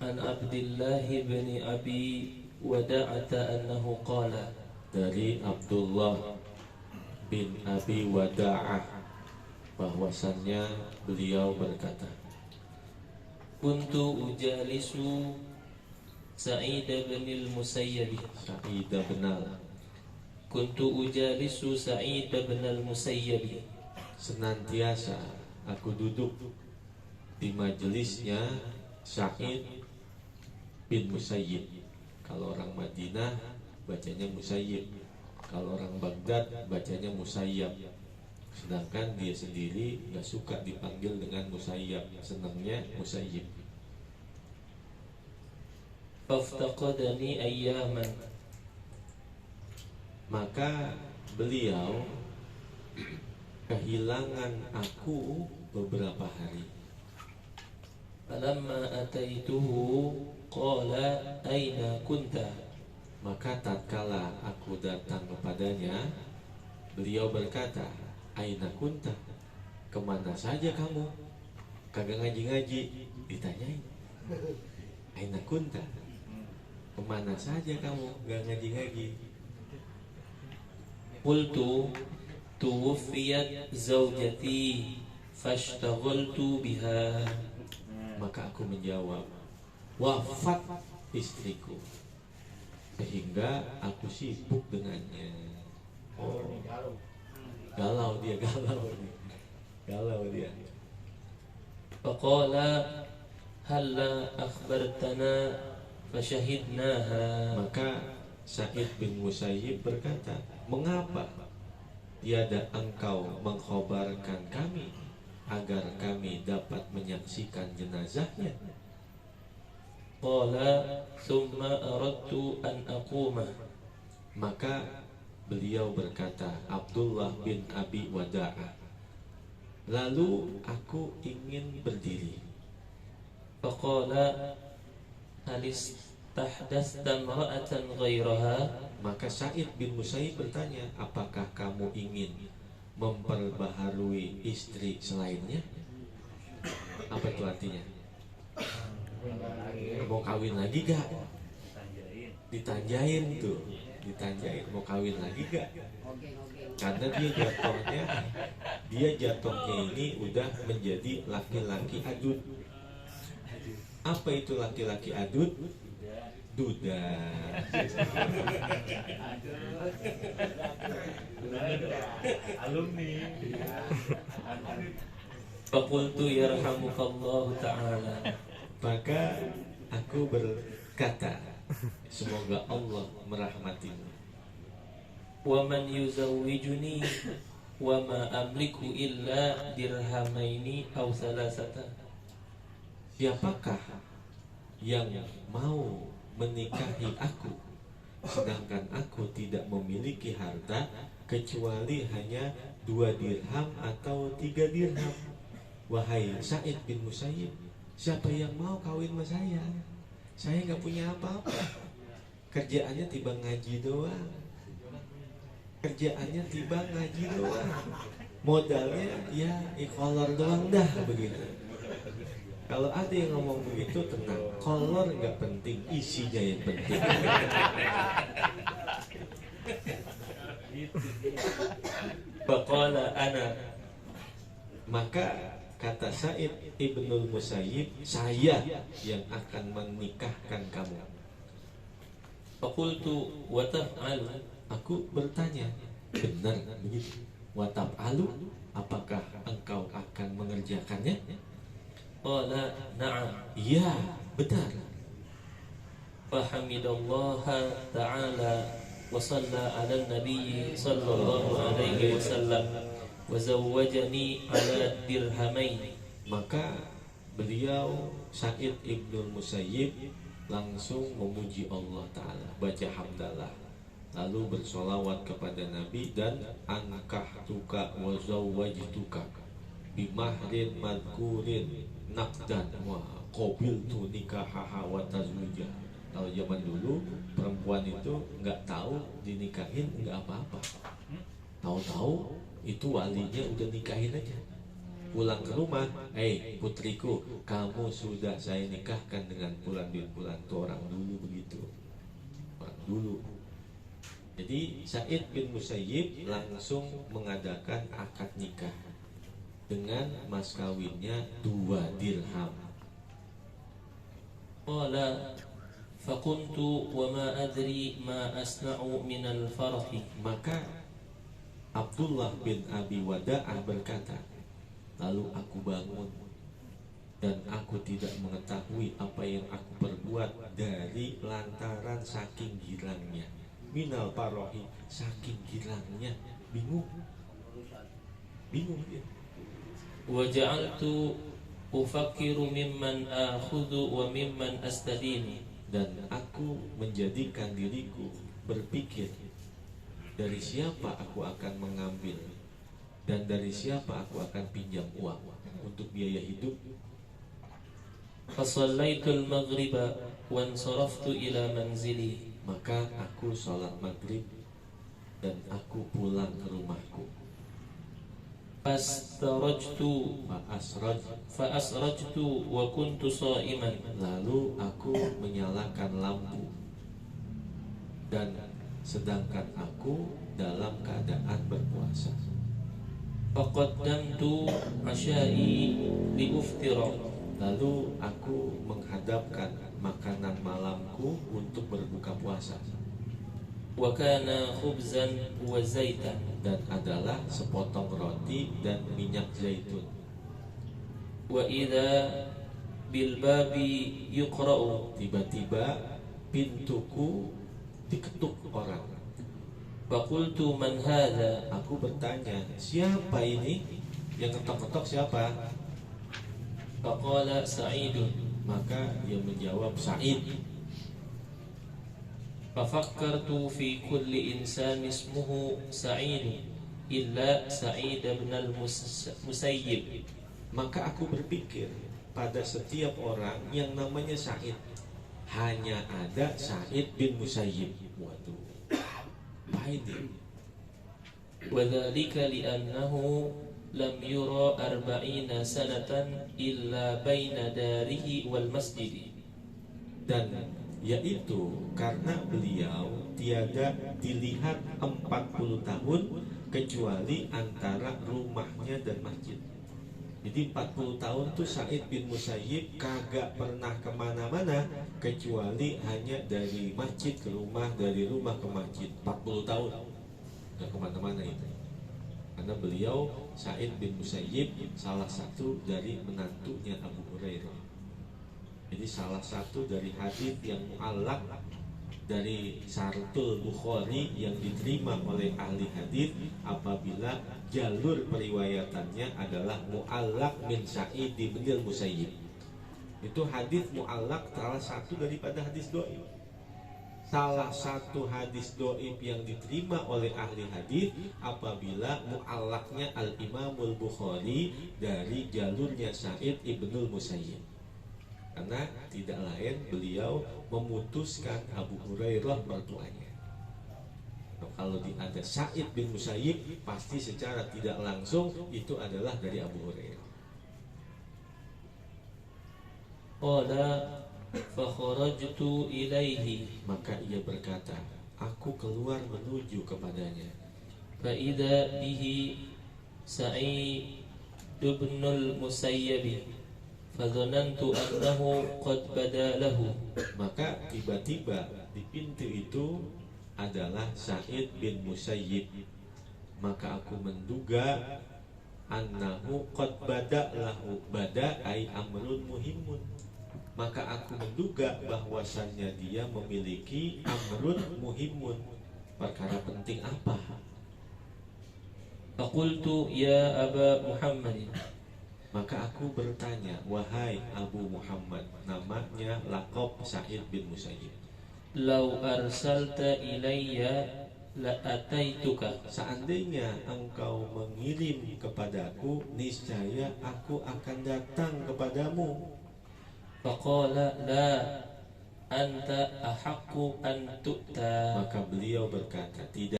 عن عبد الله بن أبي وداعة أنه قال dari Abdullah bin Abi Wada'ah bahwasannya beliau berkata, كنت أجالس سعيد بن المسيب Sa'id benal كنت أجالس سعيد بن المسيب senantiasa aku duduk di majelisnya Sa'id bin Musayyib. Kalau orang Madinah bacanya Musayyib, kalau orang Baghdad bacanya Musayyab. Sedangkan dia sendiri nggak suka dipanggil dengan Musayyab, senangnya Musayyib. فافتقدني أياما Maka beliau kehilangan aku beberapa hari. فلما أتيته قال أين كنت Maka tatkala aku datang kepadanya, beliau berkata, Aina kunta, kemana saja kamu? Kagak ngaji-ngaji. Ditanyain, Aina kunta, kemana saja kamu? Gak ngaji-ngaji. قلت توفيت زوجتي فاشتغلت بها Maka aku menjawab, wafat istriku, sehingga aku sibuk dengannya. Oh, galau dia. فقال هلا أخبرتنا فشهدناها Maka Sa'id bin Musayyib berkata, mengapa tiada engkau mengkhabarkan kami agar kami dapat menyaksikan jenazahnya? قال ثم أردت أن أقوم Maka beliau berkata, Abdullah bin Abi Wada'ah, lalu aku ingin berdiri. فقال هل استحدثت امرأة غيرها Maka Sa'id bin Musayyib bertanya, apakah kamu ingin memperbaharui istri selainnya? Apa itu artinya? Mau kawin lagi gak? Ditanjain tuh, ditanjain mau kawin lagi gak? Karena dia jatuhnya ini udah menjadi laki-laki adut. Apa itu laki-laki adut? Duda. Alumni. فقلت يرحمك الله تعالى Maka aku berkata, semoga Allah merahmatimu. ومن يزوجني وما أملك إلا درهمين أو ثلاثة Siapakah yang mau menikahi aku, sedangkan aku tidak memiliki harta kecuali hanya 2 dirham atau 3 dirham. Wahai Sa'id bin Musayyib, siapa yang mau kawin sama saya? Saya nggak punya apa-apa. Kerjaannya tiba ngaji doang. Kerjaannya tiba ngaji doang. Modalnya ya kolor doang dah begitu. Kalau ada yang ngomong begitu, tenang, kolor nggak penting, isinya yang penting. فقال أنا Maka kata Sa'id ibnul Musayyib, saya yang akan menikahkan kamu. فقلت وتفعل Aku bertanya, benar begitu? Wataf'alu, apakah engkau akan mengerjakannya? قال نعم Iya, benar. فحمد الله تعالى وصلى على النبي صلى الله عليه وسلم وزوجني على درهمين. Maka beliau Sa'id ibnul Musayyib langsung memuji Allah Ta'ala, baca hamdalah, lalu bersolawat kepada Nabi, dan ankahtuka wa zawwajtuka bimahrin madkurin naqdan wa qabiltu nikahaha wa tazwija. Kalau zaman dulu perempuan itu nggak tahu dinikahin nggak apa-apa, tahu-tahu itu walinya udah nikahin aja. pulang ke rumah, putriku, kamu sudah saya nikahkan dengan Fulan bin Fulan. Tuh orang dulu begitu, orang dulu. Jadi Sa'id bin Musayyib langsung mengadakan akad nikah dengan mas kawinnya 2 dirham. Qala fakuntu wa ma adri ma asna'u minal farahi. Maka Abdullah bin Abi Wada'ah berkata, lalu aku bangun dan aku tidak mengetahui apa yang aku perbuat dari lantaran saking girangnya. Minal parohi, saking girangnya, bingung dia. Wa ja'altu ufakkiru mimman akhudhu wa mimman astadini. Dan aku menjadikan diriku berpikir, dari siapa aku akan mengambil dan dari siapa aku akan pinjam uang untuk biaya hidup. Fasallaitul maghriba wansaraftu ila manzili. Maka aku sholat maghrib dan aku pulang ke rumahku. Fa'asrajtu wa kuntu sha'iman. Lalu aku menyalakan lampu dan sedangkan aku dalam keadaan berpuasa. Faqaddamtu asya'i liuftira. Lalu aku menghadapkan makanan malamku untuk berbuka puasa. Wa kana khubzan wa zaitan. Dan adalah sepotong roti dan minyak zaitun. Wa idza bil babi yuqra'u. Tiba-tiba pintuku diketuk orang. Faqultu man hadha. Aku bertanya, siapa ini? Yang ketok-ketok siapa? Faqala Sa'idun. Maka dia menjawab, Sa'id. Fafakkartu fi kulli insan ismuhu Sa'id illa Sa'id bin al-Musayyib. Maka aku berpikir, pada setiap orang yang namanya Sa'id hanya ada Sa'id bin Musayyib. Waduh, baik ini. Wa dzalika li'annahu lam yura 40 sanatan illa baina darihi wal masjid. Dan yaitu karena beliau tiada dilihat 40 tahun kecuali antara rumahnya dan masjid. Jadi 40 tahun tuh Sa'id bin Musayyib kagak pernah kemana-mana kecuali hanya dari masjid ke rumah, dari rumah ke masjid. 40 tahun gak kemana-mana itu. Karena beliau Sa'id bin Musayyib salah satu dari menantunya Abu Hurairah. Jadi salah satu dari hadis yang mu'allaq dari Syartul Bukhari yang diterima oleh ahli hadis apabila jalur periwayatannya adalah mu'allaq min Sa'id bin Musayyib. Itu hadis mu'allaq salah satu daripada hadis dhaif. Salah satu hadis dhaif yang diterima oleh ahli hadis apabila mu'allaqnya Al-Imamul Bukhari dari jalurnya Sa'id ibnul Musayyib. Karena tidak lain beliau memutuskan Abu Hurairah mertuanya. Kalau ada Sa'id bin Musayyib pasti secara tidak langsung itu adalah dari Abu Hurairah. Qala fa kharajtu ilaihi. Maka ia berkata, aku keluar menuju kepadanya. Fa idza bihi Sa'id ibn al-Musayyib. Fadhanantu annahu qad bada lahu. Maka tiba-tiba di pintu itu adalah Sa'id bin Musayyib. Maka aku menduga annahu qad bada lahu. Bada ay amrun muhimun. Maka aku menduga bahwasannya dia memiliki amrun muhimun. Perkara penting apa? Faqultu ya Aba Muhammad. Maka aku bertanya, wahai Abu Muhammad, namanya laqab Sa'id bin Musayyib. Lau arsalta ilayya la ataituka. Seandainya engkau mengirim kepadaku, niscaya aku akan datang kepadamu. Faqala la anta ahaqqu an tu'ta. Maka beliau berkata, tidak.